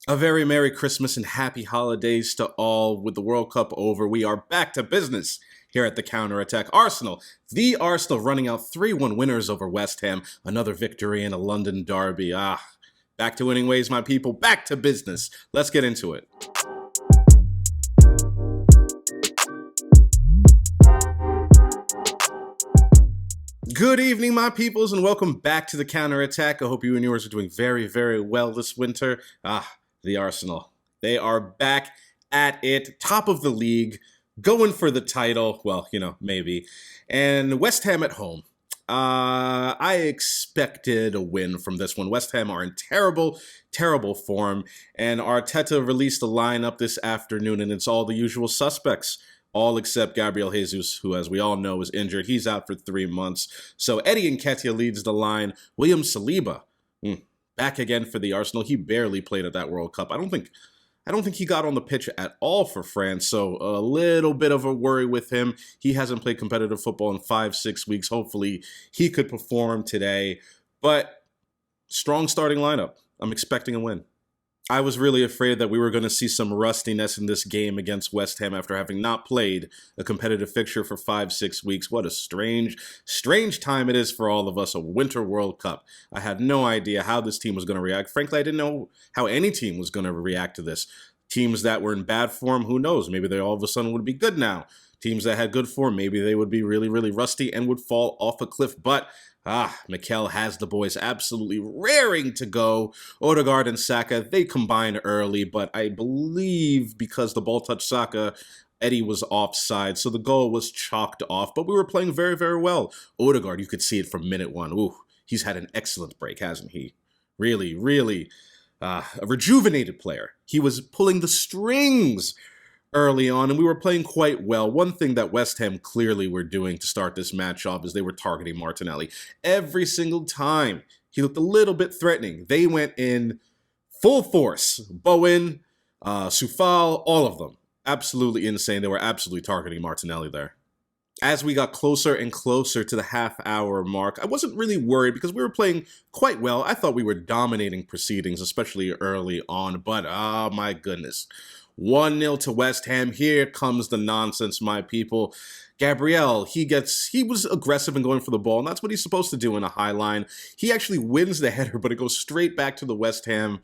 A very Merry Christmas and Happy Holidays to all. With the World Cup over, we are back to business here at the Counterattack. The Arsenal running out 3-1 winners over West Ham. Another victory in a London derby. Back to winning ways, my people. Back to business. Let's get into it. Good evening, my peoples, and welcome back to the Counterattack. I hope you and yours are doing very, very well this winter. The Arsenal. They are back at it, top of the league, going for the title. Well, maybe. And West Ham at home. I expected a win from this one. West Ham are in terrible, terrible form. And Arteta released the lineup this afternoon, and it's all the usual suspects. All except Gabriel Jesus, who, as we all know, is injured. He's out for 3 months. So Eddie Nketiah leads the line. William Saliba, back again for the Arsenal. He barely played at that World Cup. I don't think he got on the pitch at all for France. So a little bit of a worry with him. He hasn't played competitive football in 5-6 weeks. Hopefully he could perform today. But strong starting lineup. I'm expecting a win. I was really afraid that we were going to see some rustiness in this game against West Ham after having not played a competitive fixture for 5-6 weeks. What a strange time it is for all of us, a Winter World Cup. I had no idea how this team was going to react. Frankly, I didn't know how any team was going to react to this. Teams that were in bad form, who knows? Maybe they all of a sudden would be good now. Teams that had good form, maybe they would be really, really rusty and would fall off a cliff. But Mikel has the boys absolutely raring to go. Odegaard and Saka, they combined early, but I believe because the ball touched Saka, Eddie was offside, so the goal was chalked off. But we were playing very, very well. Odegaard, you could see it from minute one. Ooh, he's had an excellent break, hasn't he? Really, really a rejuvenated player. He was pulling the strings early on, and we were playing quite well. One thing that West Ham clearly were doing to start this match off is they were targeting Martinelli. Every single time he looked a little bit threatening, they went in full force. Bowen, Soufal, all of them. Absolutely insane. They were absolutely targeting Martinelli there. As we got closer and closer to the half-hour mark, I wasn't really worried because we were playing quite well. I thought we were dominating proceedings, especially early on, but my goodness. 1-0 to West Ham. Here comes the nonsense, my people. Gabriel, he was aggressive in going for the ball, and that's what he's supposed to do in a high line. He actually wins the header, but it goes straight back to the West Ham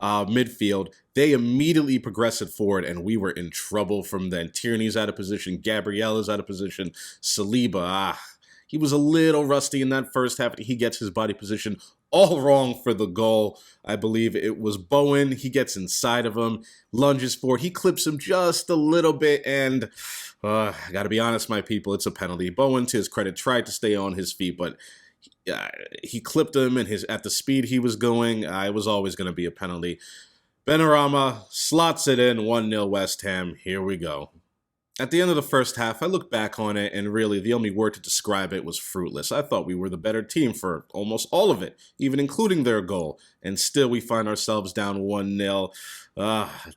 midfield. They immediately progress it forward, and we were in trouble from then. Tierney's out of position. Gabriel is out of position. Saliba, he was a little rusty in that first half. He gets his body position all wrong for the goal. I believe it was Bowen. He gets inside of him, lunges forward. He clips him just a little bit, and I got to be honest, my people, it's a penalty. Bowen, to his credit, tried to stay on his feet, but he clipped him, and at the speed he was going, it was always going to be a penalty. Benrahma slots it in, 1-0 West Ham. Here we go. At the end of the first half, I look back on it, and really the only word to describe it was fruitless. I thought we were the better team for almost all of it, even including their goal. And still we find ourselves down 1-0,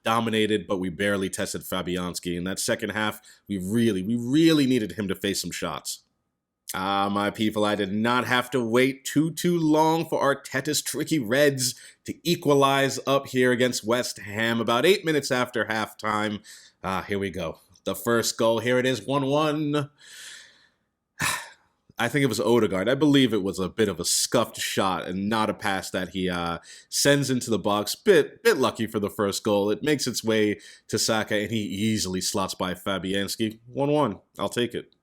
dominated, but we barely tested Fabianski. In that second half, we really needed him to face some shots. My people, I did not have to wait too long for Arteta's tricky Reds to equalize up here against West Ham. About 8 minutes after halftime, here we go. The first goal, here it is, 1-1. I think it was Odegaard. I believe it was a bit of a scuffed shot and not a pass that he sends into the box. Bit lucky for the first goal. It makes its way to Saka, and he easily slots by Fabianski. 1-1. I'll take it.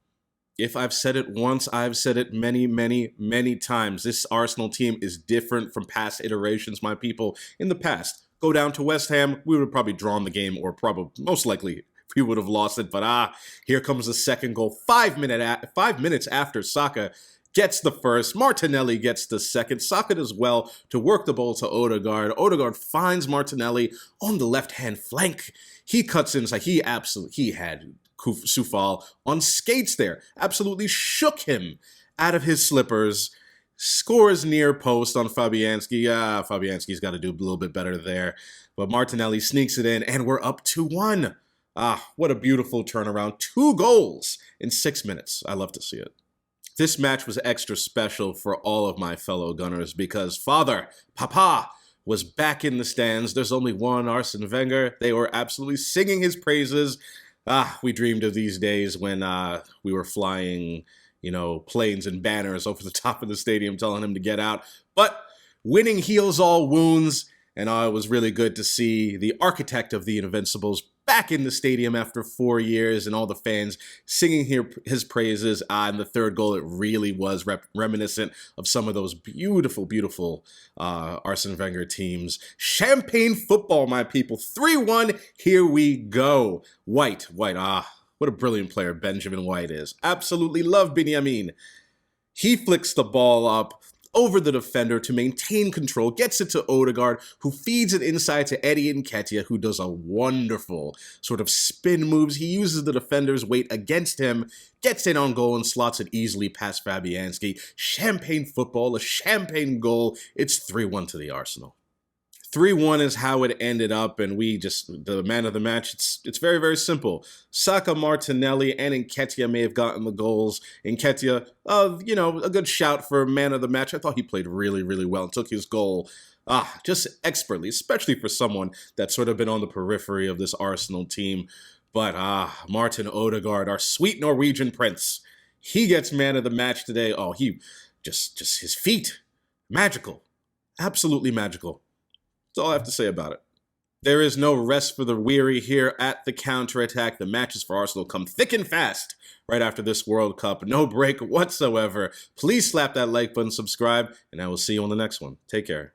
If I've said it once, I've said it many times. This Arsenal team is different from past iterations, my people. In the past, go down to West Ham, we would have probably drawn the game, or probably most likely we would have lost it. But here comes the second goal. 5 minutes after Saka gets the first, Martinelli gets the second. Saka does well to work the ball to Odegaard. Odegaard finds Martinelli on the left-hand flank. He cuts inside. He had Soufal on skates there. Absolutely shook him out of his slippers. Scores near post on Fabianski. Fabianski's got to do a little bit better there. But Martinelli sneaks it in, and we're up 2-1. What a beautiful turnaround. 2 goals in 6 minutes. I love to see it. This match was extra special for all of my fellow Gunners because Papa was back in the stands. There's only one Arsene Wenger. They were absolutely singing his praises. We dreamed of these days when we were flying, planes and banners over the top of the stadium telling him to get out. But winning heals all wounds, and it was really good to see the architect of the Invincibles back in the stadium after 4 years and all the fans singing his praises. And the third goal, it really was reminiscent of some of those beautiful, beautiful Arsene Wenger teams. Champagne football, my people. 3-1, here we go. White, what a brilliant player Benjamin White is. Absolutely love Benjamin. He flicks the ball up over the defender to maintain control, gets it to Odegaard, who feeds it inside to Eddie Nketiah, who does a wonderful sort of spin moves. He uses the defender's weight against him, gets in on goal and slots it easily past Fabianski. Champagne football, a champagne goal. It's 3-1 to the Arsenal. 3-1 is how it ended up, and the man of the match, it's very, very simple. Saka, Martinelli, and Nketiah may have gotten the goals. Nketiah, a good shout for man of the match. I thought he played really, really well and took his goal just expertly, especially for someone that's sort of been on the periphery of this Arsenal team. But Martin Odegaard, our sweet Norwegian prince, he gets man of the match today. He just his feet, magical, absolutely magical. That's all I have to say about it. There is no rest for the weary here at the Counterattack. The matches for Arsenal come thick and fast right after this World Cup. No break whatsoever. Please slap that like button, subscribe, and I will see you on the next one. Take care.